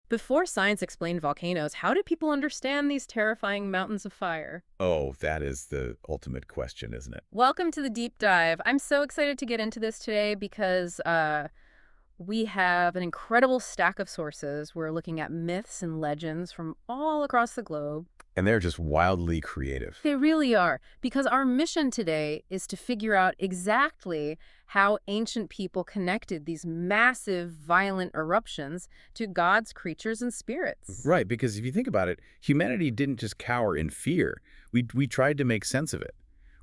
Before science explained volcanoes, how did people understand these terrifying mountains of fire? Oh, that is the ultimate question, isn't it? Welcome to the deep dive. I'm so excited to get into this today because we have an incredible stack of sources. We're looking at myths and legends from all across the globe. And they're just wildly creative. They really are, because our mission today is to figure out exactly how ancient people connected these massive, violent eruptions to God's creatures and spirits. Right, because if you think about it, humanity didn't just cower in fear. We tried to make sense of it.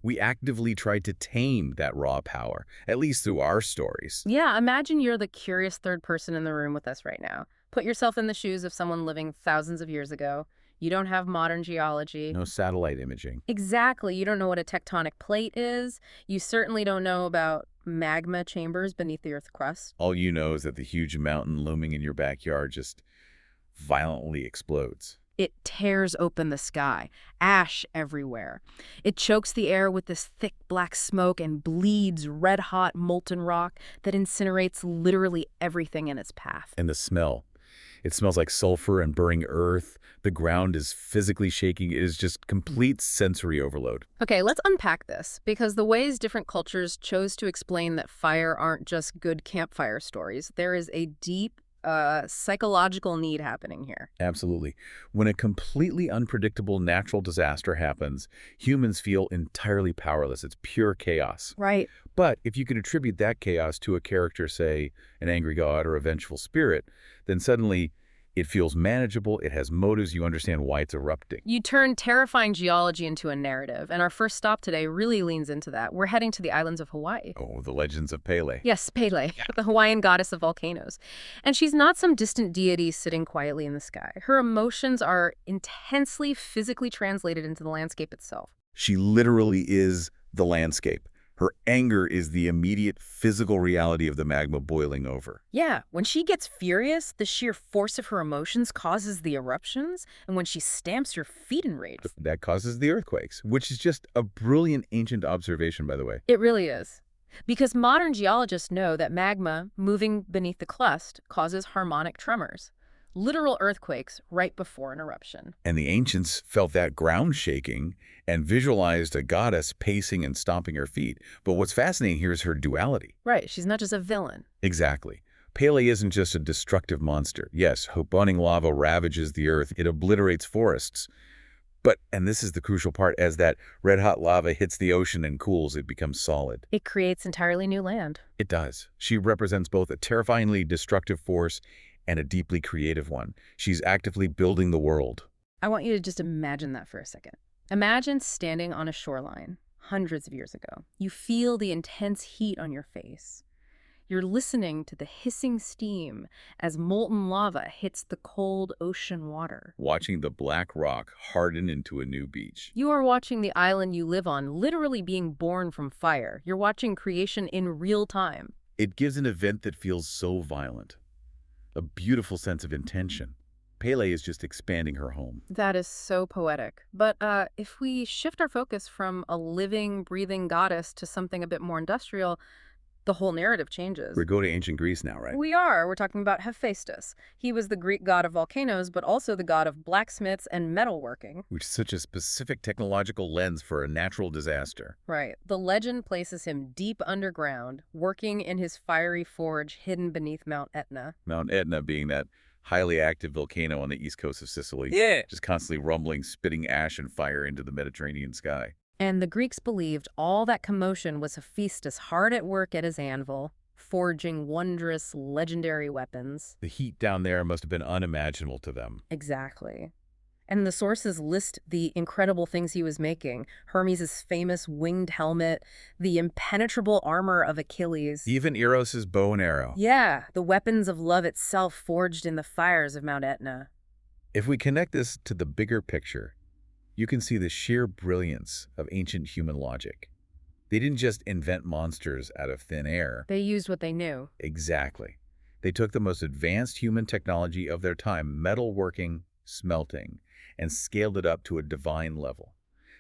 We actively tried to tame that raw power, at least through our stories. Yeah, imagine you're the curious third person in the room with us right now. Put yourself in the shoes of someone living thousands of years ago. You don't have modern geology. No satellite imaging. Exactly. You don't know what a tectonic plate is. You certainly don't know about magma chambers beneath the Earth's crust. All you know is that the huge mountain looming in your backyard just violently explodes. It tears open the sky, ash everywhere. It chokes the air with this thick black smoke and bleeds red-hot molten rock that incinerates literally everything in its path. And the smell. It smells like sulfur and burning earth. The ground is physically shaking. It is just complete sensory overload. Okay, let's unpack this, because the ways different cultures chose to explain that fire aren't just good campfire stories. There is a deep psychological need happening here. Absolutely. When a completely unpredictable natural disaster happens, humans feel entirely powerless. It's pure chaos. Right. But if you can attribute that chaos to a character, say, an angry god or a vengeful spirit, then suddenly it feels manageable, it has motives, you understand why it's erupting. You turn terrifying geology into a narrative, and our first stop today really leans into that. We're heading to the islands of Hawaii. Oh, the legends of Pele. Yes, Pele, the Hawaiian goddess of volcanoes. And she's not some distant deity sitting quietly in the sky. Her emotions are intensely physically translated into the landscape itself. She literally is the landscape. Her anger is the immediate physical reality of the magma boiling over. Yeah, when she gets furious, the sheer force of her emotions causes the eruptions, and when she stamps her feet in rage. That causes the earthquakes, which is just a brilliant ancient observation, by the way. It really is. Because modern geologists know that magma moving beneath the crust causes harmonic tremors, literal earthquakes right before an eruption. And the ancients felt that ground shaking and visualized a goddess pacing and stomping her feet. But what's fascinating here is her duality. Right, she's not just a villain. Exactly. Pele isn't just a destructive monster. Yes, burning lava ravages the earth. It obliterates forests. But, and this is the crucial part, as that red-hot lava hits the ocean and cools, it becomes solid. It creates entirely new land. It does. She represents both a terrifyingly destructive force and a deeply creative one. She's actively building the world. I want you to just imagine that for a second. Imagine standing on a shoreline hundreds of years ago. You feel the intense heat on your face. You're listening to the hissing steam as molten lava hits the cold ocean water. Watching the black rock harden into a new beach. You are watching the island you live on literally being born from fire. You're watching creation in real time. It gives an event that feels so violent. A beautiful sense of intention. Pele is just expanding her home. That is so poetic. But if we shift our focus from a living, breathing goddess to something a bit more industrial, the whole narrative changes. We go to ancient Greece now, right? We are. We're talking about Hephaestus. He was the Greek god of volcanoes, but also the god of blacksmiths and metalworking. Which is such a specific technological lens for a natural disaster. Right. The legend places him deep underground, working in his fiery forge hidden beneath Mount Etna. Mount Etna being that highly active volcano on the east coast of Sicily. Yeah. Just constantly rumbling, spitting ash and fire into the Mediterranean sky. And the Greeks believed all that commotion was Hephaestus hard at work at his anvil, forging wondrous, legendary weapons. The heat down there must have been unimaginable to them. Exactly. And the sources list the incredible things he was making. Hermes' famous winged helmet, the impenetrable armor of Achilles. Even Eros' bow and arrow. Yeah, the weapons of love itself forged in the fires of Mount Etna. If we connect this to the bigger picture, you can see the sheer brilliance of ancient human logic. They didn't just invent monsters out of thin air. They used what they knew. Exactly. They took the most advanced human technology of their time, metalworking, smelting, and scaled it up to a divine level.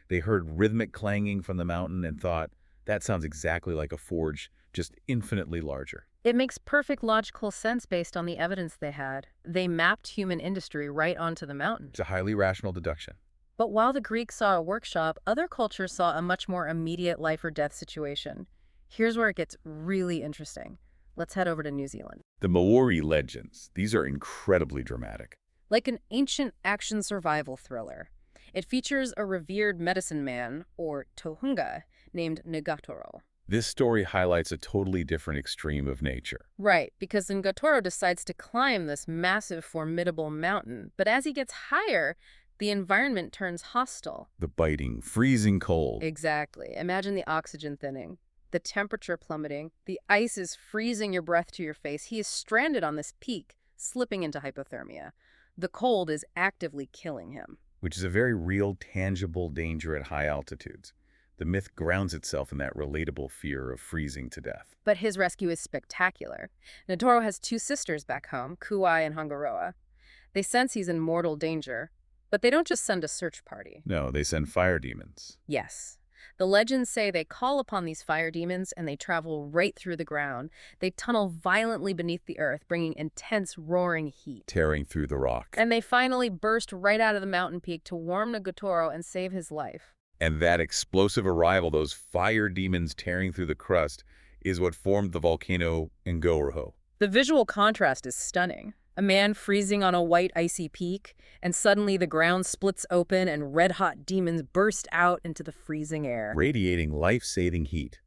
They heard rhythmic clanging from the mountain and thought, that sounds exactly like a forge, just infinitely larger. It makes perfect logical sense based on the evidence they had. They mapped human industry right onto the mountain. It's a highly rational deduction. But while the Greeks saw a workshop, other cultures saw a much more immediate life or death situation. Here's where it gets really interesting. Let's head over to New Zealand. The Māori legends, these are incredibly dramatic. Like an ancient action survival thriller. It features a revered medicine man, or tohunga, named Ngatoro. This story highlights a totally different extreme of nature. Right, because Ngatoro decides to climb this massive, formidable mountain. But as he gets higher, the environment turns hostile. The biting, freezing cold. Exactly. Imagine the oxygen thinning, the temperature plummeting, the ice is freezing your breath to your face. He is stranded on this peak, slipping into hypothermia. The cold is actively killing him. Which is a very real, tangible danger at high altitudes. The myth grounds itself in that relatable fear of freezing to death. But his rescue is spectacular. Ngatoro has two sisters back home, Kuai and Hangaroa. They sense he's in mortal danger, but they don't just send a search party. No, they send fire demons. Yes. The legends say they call upon these fire demons and they travel right through the ground. They tunnel violently beneath the earth, bringing intense, roaring heat. Tearing through the rock. And they finally burst right out of the mountain peak to warm Ngatoro and save his life. And that explosive arrival, those fire demons tearing through the crust, is what formed the volcano Ngauruhoe. The visual contrast is stunning. A man freezing on a white, icy peak, and suddenly the ground splits open and red-hot demons burst out into the freezing air. Radiating life-saving heat.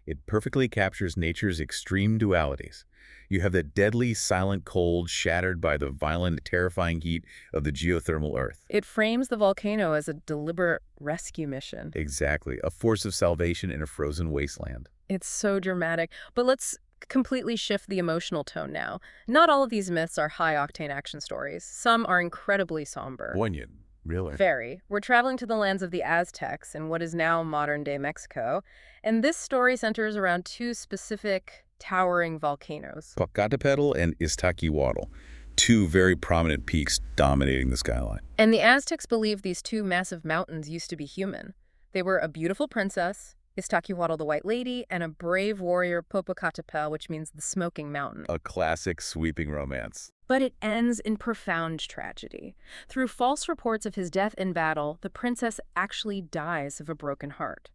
It perfectly captures nature's extreme dualities. You have the deadly, silent cold shattered by the violent, terrifying heat of the geothermal earth. It frames the volcano as a deliberate rescue mission. Exactly. A force of salvation in a frozen wasteland. It's so dramatic. But let's completely shift the emotional tone now. Not all of these myths are high-octane action stories. Some are incredibly somber. Poignant, really. Very. We're traveling to the lands of the Aztecs in what is now modern-day Mexico, and this story centers around two specific towering volcanoes. Popocatépetl and Iztaccíhuatl, two very prominent peaks dominating the skyline. And the Aztecs believed these two massive mountains used to be human. They were a beautiful princess, Iztaccíhuatl the White Lady, and a brave warrior, Popocatépetl, which means the Smoking Mountain. A classic sweeping romance. But it ends in profound tragedy. Through false reports of his death in battle, the princess actually dies of a broken heart.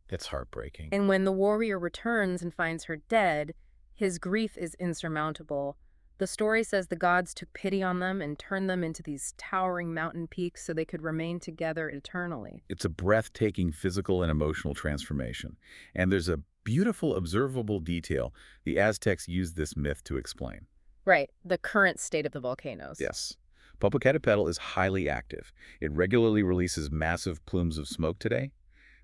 It's heartbreaking. And when the warrior returns and finds her dead, his grief is insurmountable. The story says the gods took pity on them and turned them into these towering mountain peaks so they could remain together eternally. It's a breathtaking physical and emotional transformation. And there's a beautiful observable detail the Aztecs used this myth to explain. Right, the current state of the volcanoes. Yes. Popocatépetl is highly active. It regularly releases massive plumes of smoke today.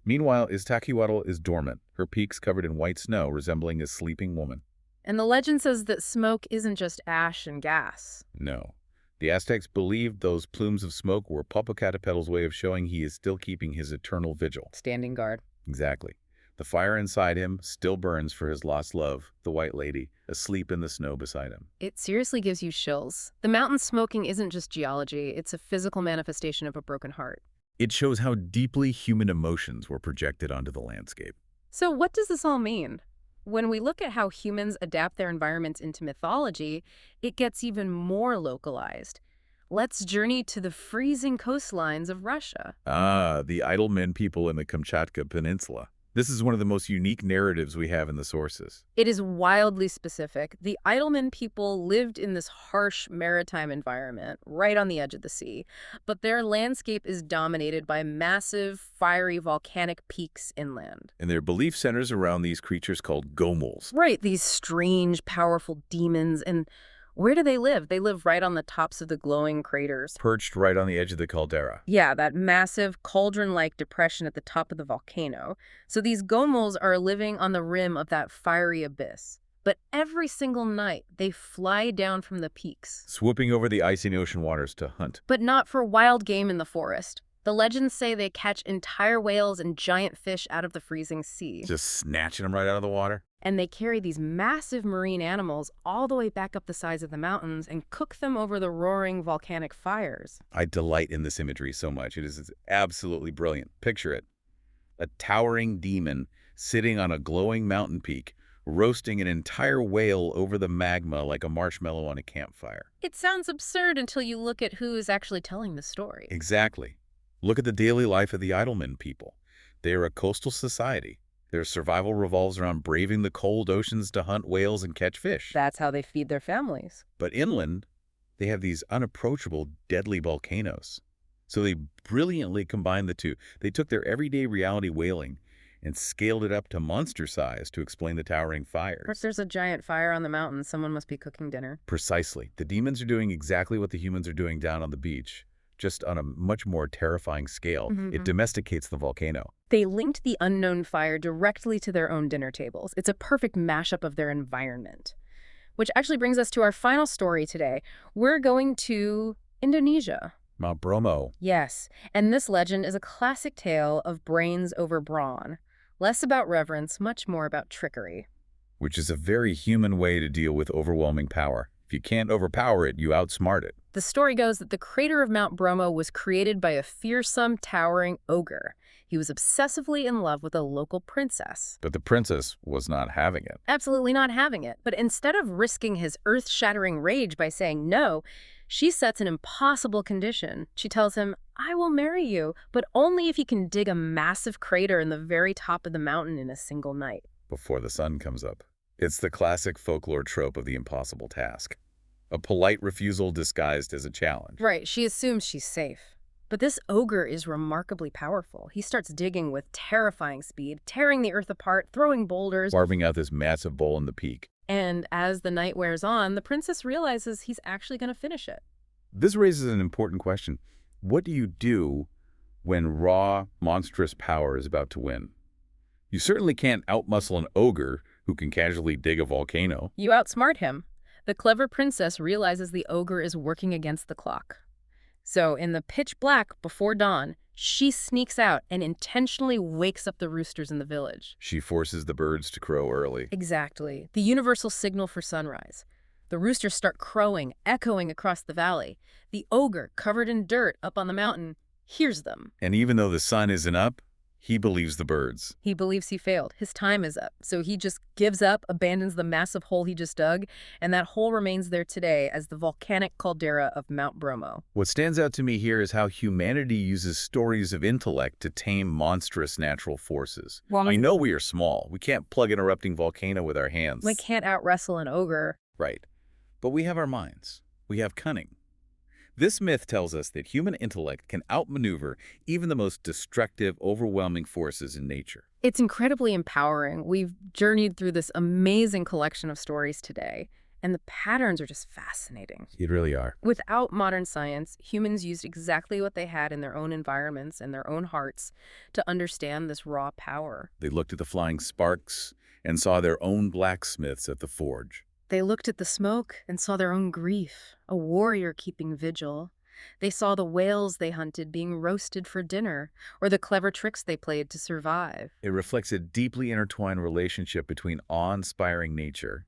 Meanwhile, Iztaccíhuatl is dormant, her peaks covered in white snow, resembling a sleeping woman. And the legend says that smoke isn't just ash and gas. No. The Aztecs believed those plumes of smoke were Popocatépetl way of showing he is still keeping his eternal vigil. Standing guard. Exactly. The fire inside him still burns for his lost love, the White Lady, asleep in the snow beside him. It seriously gives you chills. The mountain smoking isn't just geology, it's a physical manifestation of a broken heart. It shows how deeply human emotions were projected onto the landscape. So what does this all mean? When we look at how humans adapt their environments into mythology, it gets even more localized. Let's journey to the freezing coastlines of Russia. Ah, the Idlemen people in the Kamchatka Peninsula. This is one of the most unique narratives we have in the sources. It is wildly specific. The Idlemen people lived in this harsh maritime environment, right on the edge of the sea, but their landscape is dominated by massive, fiery volcanic peaks inland. And their belief centers around these creatures called gomols. Right, these strange, powerful demons. And where do they live? They live right on the tops of the glowing craters. Perched right on the edge of the caldera. Yeah, that massive cauldron-like depression at the top of the volcano. So these gomols are living on the rim of that fiery abyss. But every single night, they fly down from the peaks. Swooping over the icy ocean waters to hunt. But not for wild game in the forest. The legends say they catch entire whales and giant fish out of the freezing sea. Just snatching them right out of the water. And they carry these massive marine animals all the way back up the sides of the mountains and cook them over the roaring volcanic fires. I delight in this imagery so much. It is absolutely brilliant. Picture it. A towering demon sitting on a glowing mountain peak, roasting an entire whale over the magma like a marshmallow on a campfire. It sounds absurd until you look at who is actually telling the story. Exactly. Look at the daily life of the Idleman people. They are a coastal society. Their survival revolves around braving the cold oceans to hunt whales and catch fish. That's how they feed their families. But inland, they have these unapproachable, deadly volcanoes. So they brilliantly combined the two. They took their everyday reality whaling and scaled it up to monster size to explain the towering fires. If there's a giant fire on the mountain, someone must be cooking dinner. Precisely. The demons are doing exactly what the humans are doing down on the beach, just on a much more terrifying scale. It domesticates the volcano. They linked the unknown fire directly to their own dinner tables. It's a perfect mashup of their environment. Which actually brings us to our final story today. We're going to Indonesia. Mount Bromo. Yes, and this legend is a classic tale of brains over brawn. Less about reverence, much more about trickery. Which is a very human way to deal with overwhelming power. If you can't overpower it, you outsmart it. The story goes that the crater of Mount Bromo was created by a fearsome, towering ogre. He was obsessively in love with a local princess. But the princess was not having it. Absolutely not having it. But instead of risking his earth-shattering rage by saying no, she sets an impossible condition. She tells him, "I will marry you, but only if you can dig a massive crater in the very top of the mountain in a single night." Before the sun comes up. It's the classic folklore trope of the impossible task. A polite refusal disguised as a challenge. Right, she assumes she's safe. But this ogre is remarkably powerful. He starts digging with terrifying speed, tearing the earth apart, throwing boulders, Carving out this massive bowl in the peak. and as the night wears on, the princess realizes he's actually going to finish it. This raises an important question. What do you do when raw, monstrous power is about to win? You certainly can't outmuscle an ogre who can casually dig a volcano. You outsmart him. The clever princess realizes the ogre is working against the clock. So in the pitch black before dawn, she sneaks out and intentionally wakes up the roosters in the village. She forces the birds to crow early. Exactly. The universal signal for sunrise. The roosters start crowing, echoing across the valley. The ogre, covered in dirt up on the mountain, hears them. And even though the sun isn't up, he believes the birds. He believes he failed. His time is up. So he just gives up, abandons the massive hole he just dug, and that hole remains there today as the volcanic caldera of Mount Bromo. What stands out to me here is how humanity uses stories of intellect to tame monstrous natural forces. Well, I know we are small. We can't plug an erupting volcano with our hands. We can't out-wrestle an ogre. Right. But we have our minds. We have cunning. This myth tells us that human intellect can outmaneuver even the most destructive, overwhelming forces in nature. It's incredibly empowering. We've journeyed through this amazing collection of stories today, and the patterns are just fascinating. It really are. Without modern science, humans used exactly what they had in their own environments and their own hearts to understand this raw power. They looked at the flying sparks and saw their own blacksmiths at the forge. They looked at the smoke and saw their own grief, a warrior keeping vigil. They saw the whales they hunted being roasted for dinner, or the clever tricks they played to survive. It reflects a deeply intertwined relationship between awe-inspiring nature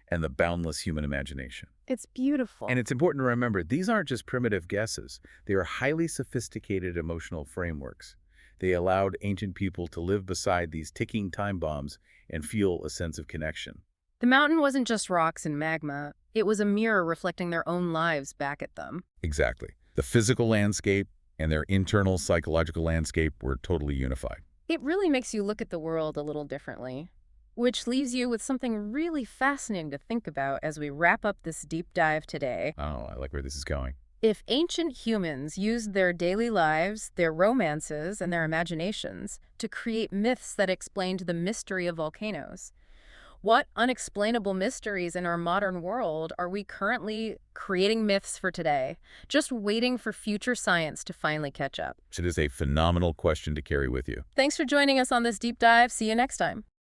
and the boundless human imagination. It's beautiful. And it's important to remember, these aren't just primitive guesses. They are highly sophisticated emotional frameworks. They allowed ancient people to live beside these ticking time bombs and feel a sense of connection. The mountain wasn't just rocks and magma. It was a mirror reflecting their own lives back at them. Exactly. The physical landscape and their internal psychological landscape were totally unified. It really makes you look at the world a little differently, which leaves you with something really fascinating to think about as we wrap up this deep dive today. Oh, I like where this is going. If ancient humans used their daily lives, their romances, and their imaginations to create myths that explained the mystery of volcanoes, what unexplainable mysteries in our modern world are we currently creating myths for today, just waiting for future science to finally catch up? It is a phenomenal question to carry with you. Thanks for joining us on this deep dive. See you next time.